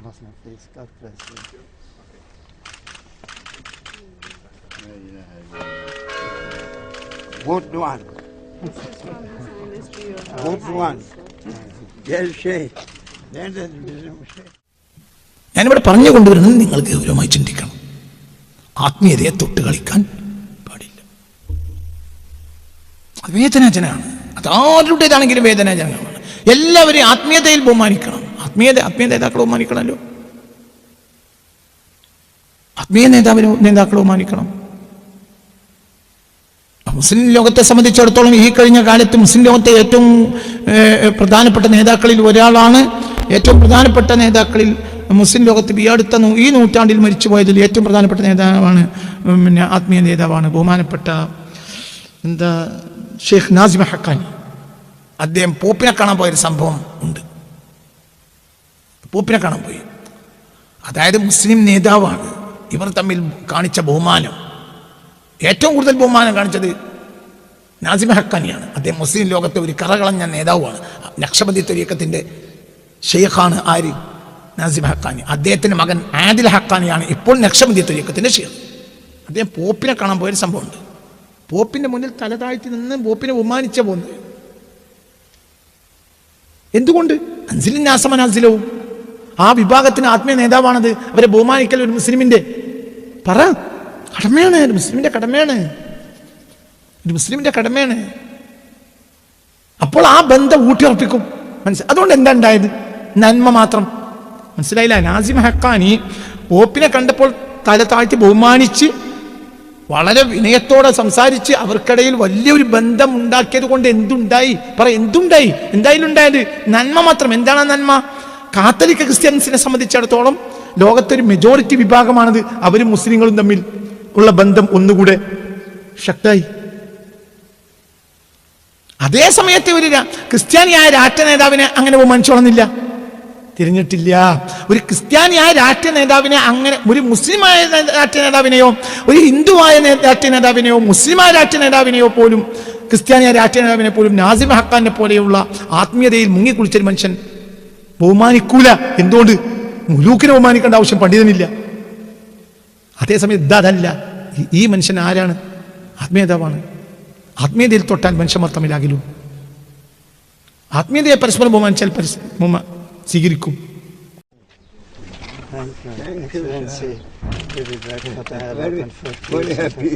Muslim, please. God bless you. Good one. Good one. Gel şey. Nereden bizim şey? ഞാനിവിടെ പറഞ്ഞു കൊണ്ടുവരുന്നത് നിങ്ങൾ ഗൗരവമായി ചിന്തിക്കണം. ആത്മീയതയെ തൊട്ട് കളിക്കാൻ പാടില്ല. അത് വേദനാജനമാണ്. അതാരുടേതാണെങ്കിലും വേദനാജനകമാണ്. എല്ലാവരെയും ആത്മീയതയിൽ ബഹുമാനിക്കണം. ആത്മീയ നേതാക്കളെ ബഹുമാനിക്കണമല്ലോ. ആത്മീയ നേതാക്കളെ ബഹുമാനിക്കണം. മുസ്ലിം ലോകത്തെ സംബന്ധിച്ചിടത്തോളം ഈ കഴിഞ്ഞ കാലത്ത് മുസ്ലിം ലോകത്തെ ഏറ്റവും പ്രധാനപ്പെട്ട നേതാക്കളിൽ ഒരാളാണ്. ഏറ്റവും പ്രധാനപ്പെട്ട നേതാക്കളിൽ മുസ്ലിം ലോകത്ത് ഈ അടുത്ത ഈ നൂറ്റാണ്ടിൽ മരിച്ചുപോയതിൽ ഏറ്റവും പ്രധാനപ്പെട്ട നേതാവാണ്, ആത്മീയ നേതാവാണ് ബഹുമാനപ്പെട്ട ഷെയ്ഖ് നാസിം ഹഖാനി. അദ്ദേഹം പോപ്പിനെ കാണാൻ പോയൊരു സംഭവം ഉണ്ട്. പോപ്പിനെ കാണാൻ പോയി. അതായത് മുസ്ലിം നേതാവാണ്. ഇവർ തമ്മിൽ കാണിച്ച ബഹുമാനം, ഏറ്റവും കൂടുതൽ ബഹുമാനം കാണിച്ചത് നാസിം ഹഖാനിയാണ്. അദ്ദേഹം മുസ്ലിം ലോകത്തെ ഒരു കറകളഞ്ഞ നേതാവാണ്. നക്ഷബന്ദി ത്വരീഖത്തിന്റെ ഷെയ്ഖാണ് ആര്? നാസിം ഹഖാനി. അദ്ദേഹത്തിന്റെ മകൻ ആദിൽ ഹഖാനിയാണ് ഇപ്പോൾ നക്ഷബന്ദി ത്വരീഖത്തിന്റെ ഷെയ്ഖ്. അദ്ദേഹം പോപ്പിനെ കാണാൻ പോയൊരു സംഭവമുണ്ട്. പോപ്പിന്റെ മുന്നിൽ തല താഴ്ത്തി നിന്ന് പോപ്പിനെ ബഹുമാനിച്ച പോകുന്നത് എന്തുകൊണ്ട്? അൻസിലിൻ നാസമൻ അൻസിലവും ആ വിഭാഗത്തിന് ആത്മീയ നേതാവാണത്. അവരെ ബഹുമാനിക്കൽ ഒരു മുസ്ലിമിന്റെ കടമയാണ്. ഒരു മുസ്ലിമിന്റെ കടമയാണ്. അപ്പോൾ ആ ബന്ധം ഊട്ടിയുറപ്പിക്കും. അതുകൊണ്ട് എന്താ ഉണ്ടായത്? നന്മ മാത്രം. മനസ്സിലായില്ല? നാസിം ഹഖാനി പോപ്പിനെ കണ്ടപ്പോൾ തല താഴ്ത്തി ബഹുമാനിച്ച് വളരെ വിനയത്തോടെ സംസാരിച്ച് അവർക്കിടയിൽ വലിയൊരു ബന്ധം ഉണ്ടാക്കിയത് കൊണ്ട് എന്തുണ്ടായി? എന്തായാലുണ്ടായത് നന്മ മാത്രം. എന്താണ് നന്മ? കാത്തലിക് ക്രിസ്ത്യൻസിനെ സംബന്ധിച്ചിടത്തോളം ലോകത്തൊരു മെജോറിറ്റി വിഭാഗമാണത്. അവരും മുസ്ലിങ്ങളും തമ്മിൽ ഉള്ള ബന്ധം ഒന്നുകൂടെ ശക്തമായി. അതേ സമയത്ത് ഒരു ക്രിസ്ത്യാനിയായ രാഷ്ട്ര നേതാവിനെ അങ്ങനെ ബഹുമാനിച്ചോളുന്നില്ല, തിരിഞ്ഞിട്ടില്ല. ഒരു ക്രിസ്ത്യാനിയായ രാഷ്ട്രീയ നേതാവിനെ അങ്ങനെ, ഒരു മുസ്ലിമായ രാഷ്ട്രീയ നേതാവിനെയോ ഒരു ഹിന്ദുവായ രാഷ്ട്രീയ നേതാവിനെയോ മുസ്ലിമായ രാഷ്ട്രീയ നേതാവിനെയോ പോലും ക്രിസ്ത്യാനിയായ രാഷ്ട്രീയ നേതാവിനെ പോലും നാസിം ഹഖാനെ പോലെയുള്ള ആത്മീയതയിൽ മുങ്ങിക്കുളിച്ചൊരു മനുഷ്യൻ ബഹുമാനിക്കൂല. എന്തുകൊണ്ട്? മുലൂക്കിനെ ബഹുമാനിക്കേണ്ട ആവശ്യം പണ്ഡിതനില്ല. അതേസമയം ഇതല്ല. ഈ മനുഷ്യൻ ആരാണ്? ആത്മീയതാവാണ്. ആത്മീയതയിൽ തൊട്ടാൽ മനുഷ്യന്മാർ തമ്മിലാകിലും. ആത്മീയതയെ പരസ്പരം ബഹുമാനിച്ചാൽ സ്വീകരിക്കും. Very happy.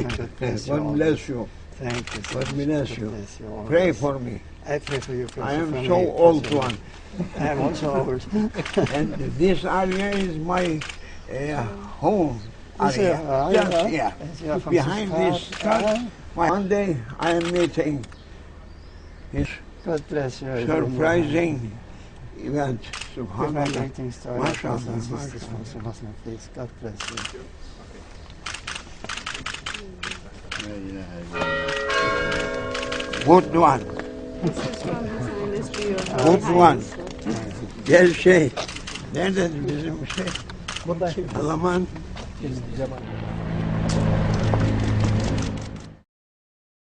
God bless you. God bless you. Pray for me. I pray for you. I am so old one. I am also old. And this area is my home area. Just here. Behind this church. One day I am meeting his God bless you. surprising event. Subhanallah. MashaAllah. Muslim, please. God bless you. Good one. Good one. Gel şey. Nereden bizim şey? Alaman.